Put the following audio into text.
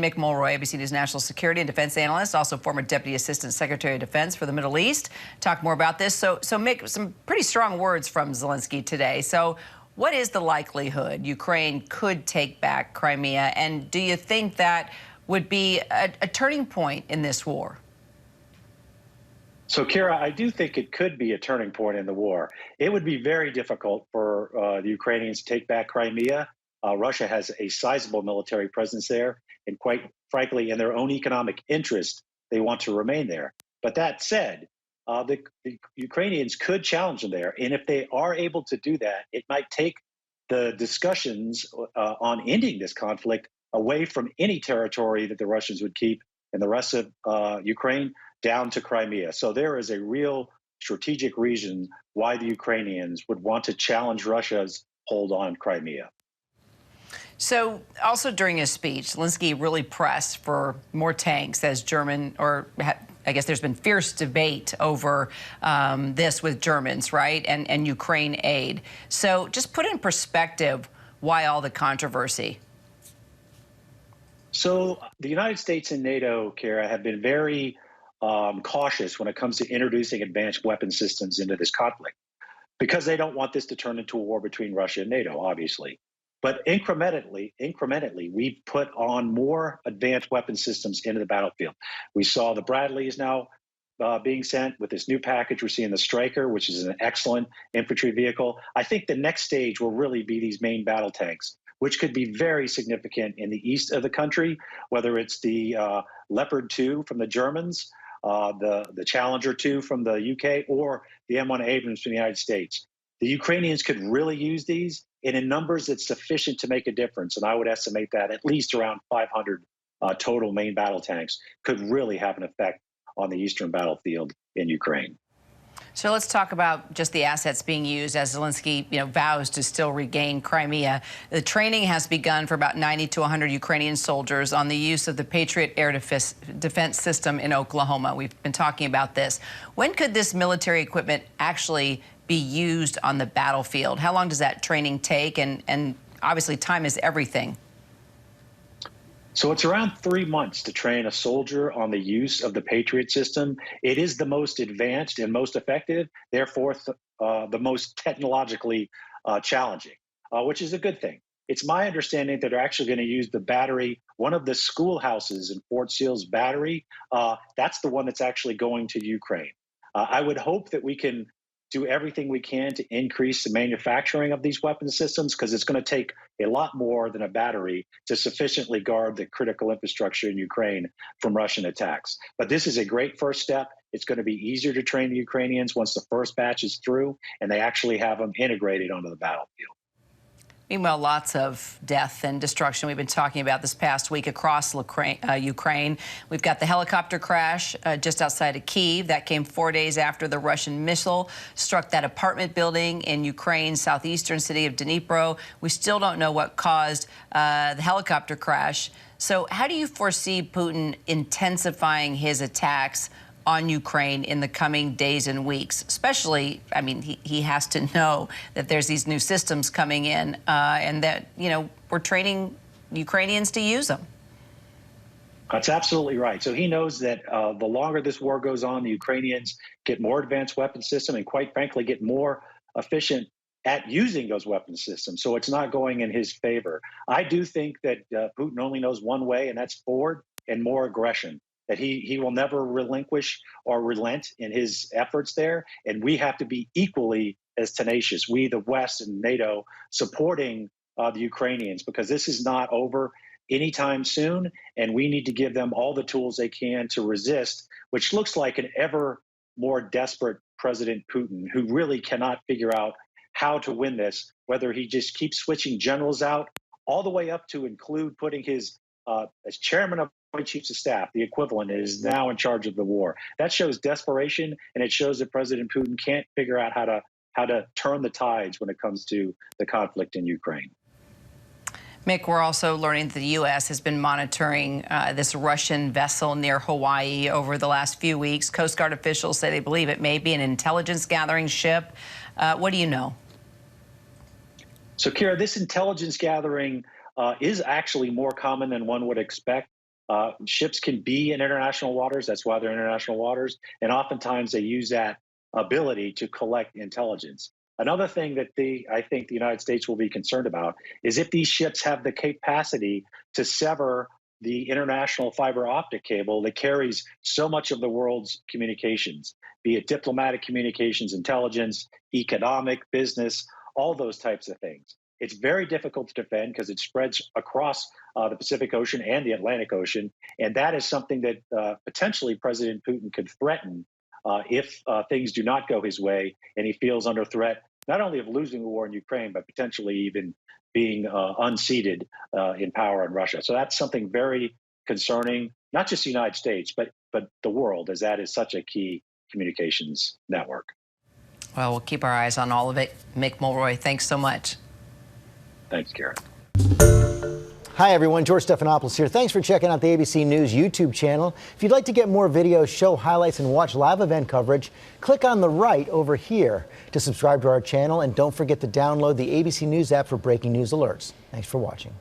Mick Mulroy, ABC News national security and defense analyst, also former Deputy Assistant Secretary of Defense for the Middle East. Talk more about this. So Mick, some pretty strong words from Zelenskyy today. So what is the likelihood Ukraine could take back Crimea? And do you think that would be a turning point in this war? So, Kira, I do think it could be a turning point in the war. It would be very difficult for the Ukrainians to take back Crimea. Russia has a sizable military presence there, and quite frankly, in their own economic interest, they want to remain there. But that said, the Ukrainians could challenge them there. And if they are able to do that, it might take the discussions on ending this conflict away from any territory that the Russians would keep in the rest of Ukraine down to Crimea. So there is a real strategic reason why the Ukrainians would want to challenge Russia's hold on Crimea. So also during his speech, Zelenskyy really pressed for more tanks as German, or I guess there's been fierce debate over this with Germans, right, and Ukraine aid. So just put in perspective why all the controversy. So the United States and NATO, Kara, have been very cautious when it comes to introducing advanced weapon systems into this conflict because they don't want this to turn into a war between Russia and NATO, obviously. But incrementally, we've put on more advanced weapon systems into the battlefield. We saw the Bradley is now being sent with this new package. We're seeing the Stryker, which is an excellent infantry vehicle. I think the next stage will really be these main battle tanks, which could be very significant in the east of the country, whether it's the Leopard 2 from the Germans, the Challenger 2 from the UK, or the M1 Abrams from the United States. The Ukrainians could really use these, and in numbers that's sufficient to make a difference. And I would estimate that at least around 500 total main battle tanks could really have an effect on the eastern battlefield in Ukraine. So let's talk about just the assets being used as Zelenskyy, vows to still regain Crimea. The training has begun for about 90 to 100 Ukrainian soldiers on the use of the Patriot air defense system in Oklahoma. We've been talking about this. When could this military equipment actually be used on the battlefield? How long does that training take? And obviously time is everything. So it's around 3 months to train a soldier on the use of the Patriot system. It is the most advanced and most effective, therefore the most technologically challenging, which is a good thing. It's my understanding that they're actually going to use the battery, one of the schoolhouses in Fort Sill battery. That's the one that's actually going to Ukraine. I would hope that we can do everything we can to increase the manufacturing of these weapon systems, because it's going to take a lot more than a battery to sufficiently guard the critical infrastructure in Ukraine from Russian attacks. But this is a great first step. It's going to be easier to train the Ukrainians once the first batch is through and they actually have them integrated onto the battlefield. Meanwhile, lots of death and destruction we've been talking about this past week across Ukraine. We've got the helicopter crash just outside of Kyiv. That came 4 days after the Russian missile struck that apartment building in Ukraine's southeastern city of Dnipro. We still don't know what caused the helicopter crash. So how do you foresee Putin intensifying his attacks on Ukraine in the coming days and weeks? Especially, I mean, he has to know that there's these new systems coming in and that, we're training Ukrainians to use them. That's absolutely right. So he knows that the longer this war goes on, the Ukrainians get more advanced weapon system and, quite frankly, get more efficient at using those weapon systems. So it's not going in his favor. I do think that Putin only knows one way, and that's forward and more aggression. That he will never relinquish or relent in his efforts there. And we have to be equally as tenacious, we, the West and NATO, supporting the Ukrainians, because this is not over anytime soon. And we need to give them all the tools they can to resist, which looks like an ever more desperate President Putin, who really cannot figure out how to win this, whether he just keeps switching generals out all the way up to include putting his as chairman of Chiefs of Staff, the equivalent, is now in charge of the war. That shows desperation, and it shows that President Putin can't figure out how to turn the tides when it comes to the conflict in Ukraine. Mick, we're also learning that the U.S. has been monitoring this Russian vessel near Hawaii over the last few weeks. Coast Guard officials say they believe it may be an intelligence-gathering ship. What do you know? So, Kira, this intelligence gathering is actually more common than one would expect. Ships can be in international waters. That's why they're international waters. And oftentimes they use that ability to collect intelligence. Another thing that I think the United States will be concerned about is if these ships have the capacity to sever the international fiber optic cable that carries so much of the world's communications, be it diplomatic communications, intelligence, economic, business, all those types of things. It's very difficult to defend because it spreads across the Pacific Ocean and the Atlantic Ocean. And that is something that potentially President Putin could threaten if things do not go his way and he feels under threat, not only of losing the war in Ukraine, but potentially even being unseated in power in Russia. So that's something very concerning, not just the United States, but the world, as that is such a key communications network. Well, we'll keep our eyes on all of it. Mick Mulroy, thanks so much. Thanks, Karen. Hi, everyone. George Stephanopoulos here. Thanks for checking out the ABC News YouTube channel. If you'd like to get more videos, show highlights, and watch live event coverage, click on the right over here to subscribe to our channel. And don't forget to download the ABC News app for breaking news alerts. Thanks for watching.